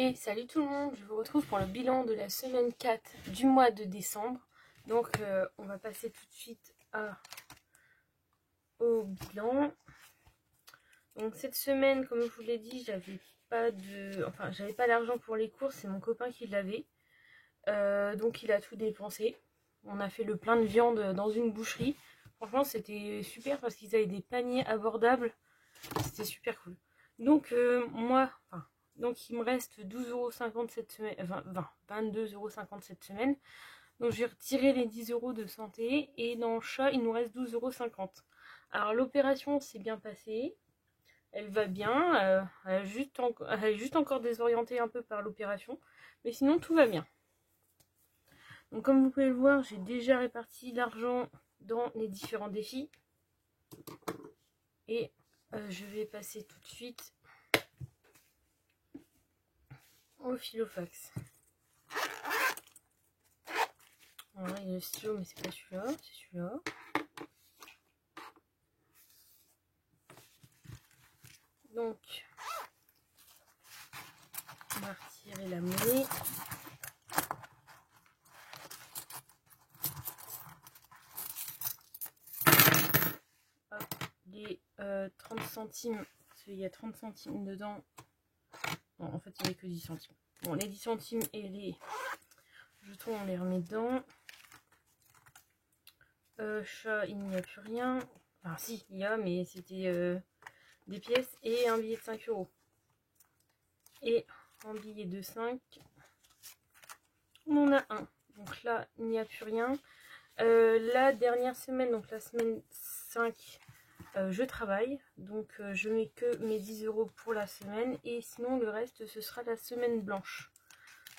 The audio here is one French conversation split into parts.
Et salut tout le monde, je vous retrouve pour le bilan de la semaine 4 du mois de décembre. Donc on va passer tout de suite au bilan. Donc cette semaine, comme je vous l'ai dit, j'avais pas l'argent pour les courses, c'est mon copain qui l'avait. Donc il a tout dépensé. On a fait le plein de viande dans une boucherie. Franchement c'était super parce qu'ils avaient des paniers abordables. C'était super cool. Donc donc il me reste 12,50 € cette semaine, 22,50 € cette semaine. Donc j'ai retiré les 10 € de santé et dans le chat il nous reste 12,50 €. Alors l'opération s'est bien passée, elle va bien, elle est juste encore désorientée un peu par l'opération, mais sinon tout va bien. Donc comme vous pouvez le voir, j'ai déjà réparti l'argent dans les différents défis et je vais passer tout de suite au filofax. Alors là, il y a le stylo, mais c'est pas celui-là, c'est celui-là. Donc, on va retirer la monnaie. Hop, les 30 centimes, parce qu'il y a 30 centimes dedans. Bon, en fait, il n'y a que 10 centimes. Bon, les 10 centimes et les jetons, on les remet dedans. Chat, il n'y a plus rien. Enfin, si, il y a, mais c'était des pièces et un billet de 5 €. Et un billet de 5, on en a un. Donc là, il n'y a plus rien. La dernière semaine, donc la semaine 5, je travaille. Donc je mets que mes 10 € pour la semaine. Et sinon, le reste, ce sera la semaine blanche.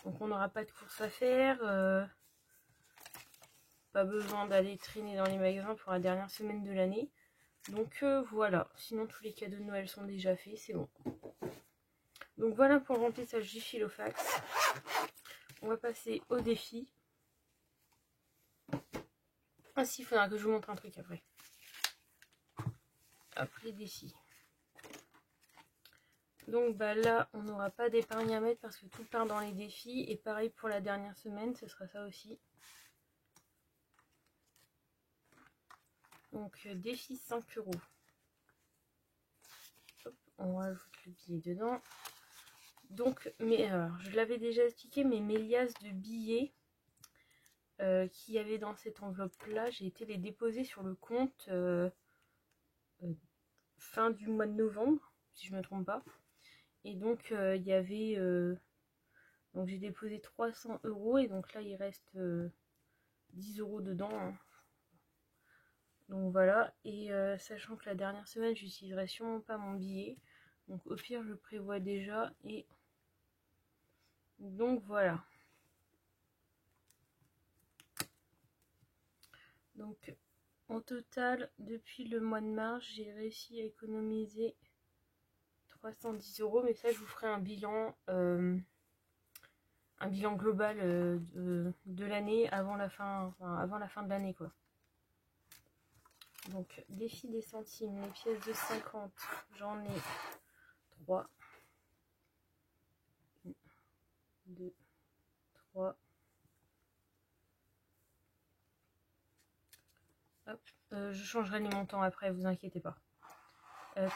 Donc on n'aura pas de course à faire. Pas besoin d'aller traîner dans les magasins pour la dernière semaine de l'année. Donc voilà. Sinon, tous les cadeaux de Noël sont déjà faits. C'est bon. Donc voilà pour le remplissage du filofax. On va passer au défi. Ah si, il faudra que je vous montre un truc après. Hop, les défis. Donc bah là, on n'aura pas d'épargne à mettre parce que tout part dans les défis. Et pareil pour la dernière semaine, ce sera ça aussi. Donc défi 5 €. Hop, on rajoute le billet dedans. Donc, je l'avais déjà expliqué, mais mes liasses de billets qu'il y avait dans cette enveloppe-là, j'ai été les déposer sur le compte fin du mois de novembre, si je ne me trompe pas. Et donc, il y avait... donc, j'ai déposé 300 € et donc là, il reste 10 € dedans. Hein. Donc voilà, et sachant que la dernière semaine, j'utiliserai sûrement pas mon billet. Donc au pire, je prévois déjà et... Donc voilà. Donc en total, depuis le mois de mars, j'ai réussi à économiser 310 €. Mais ça, je vous ferai un bilan global de l'année avant la fin de l'année quoi. Donc défi des centimes, les pièces de 50, j'en ai 3. 1, 2, 3. Hop, je changerai les montants après, vous inquiétez pas.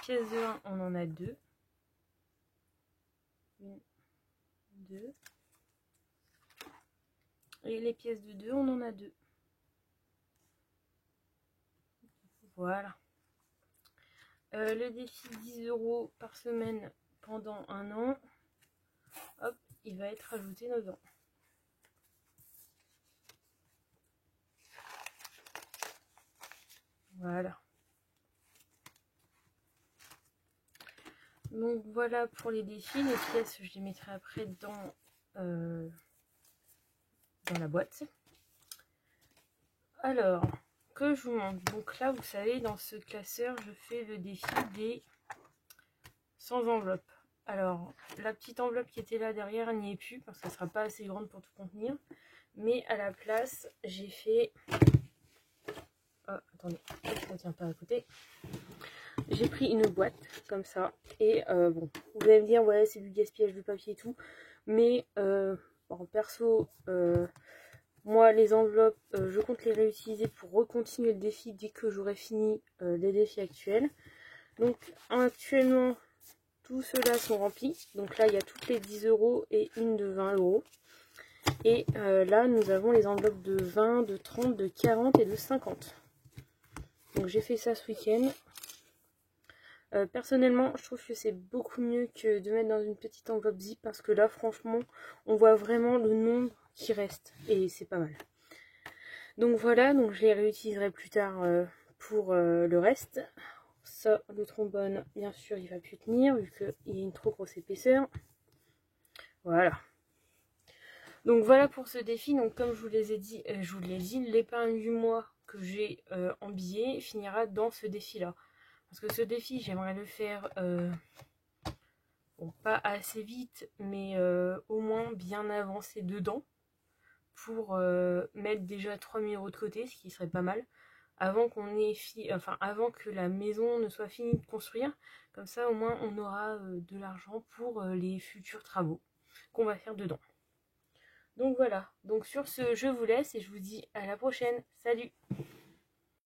Pièces de 1, on en a 2. 1, 2. Et les pièces de 2, on en a 2. Voilà. Le défi 10 € par semaine pendant un an. Hop, il va être ajouté dedans. Voilà. Donc voilà pour les défis. Les pièces, je les mettrai après dans la boîte. Alors, que je vous montre. Donc là, vous savez, dans ce classeur, je fais le défi des 100 enveloppes. Alors, la petite enveloppe qui était là derrière, elle n'y est plus parce qu'elle ne sera pas assez grande pour tout contenir. Mais à la place, j'ai fait... Oh, attendez, ça ne tient pas à côté. j'ai pris une boîte comme ça. Et bon, vous allez me dire, ouais, c'est du gaspillage de papier et tout. Mais bon, perso, moi, les enveloppes, je compte les réutiliser pour recontinuer le défi dès que j'aurai fini les défis actuels. Donc, actuellement, tous ceux-là sont remplis. Donc là, il y a toutes les 10 € et une de 20 €. Et là, nous avons les enveloppes de 20, de 30, de 40 et de 50. Donc j'ai fait ça ce week-end. Personnellement, je trouve que c'est beaucoup mieux que de mettre dans une petite enveloppe zip parce que là, franchement, on voit vraiment le nombre qui reste et c'est pas mal. Donc voilà, donc je les réutiliserai plus tard pour le reste. Ça, le trombone, bien sûr, il va plus tenir vu qu'il y a une trop grosse épaisseur. Voilà. Donc voilà pour ce défi. Donc comme je vous les ai dit, l'épargne du mois que j'ai en billets finira dans ce défi-là. Parce que ce défi, j'aimerais le faire, bon, pas assez vite, mais au moins bien avancé dedans. Pour mettre déjà 3000 € de côté, ce qui serait pas mal. Avant qu'on ait avant que la maison ne soit finie de construire. Comme ça, au moins, on aura de l'argent pour les futurs travaux qu'on va faire dedans. Donc voilà, donc sur ce, je vous laisse et je vous dis à la prochaine. Salut!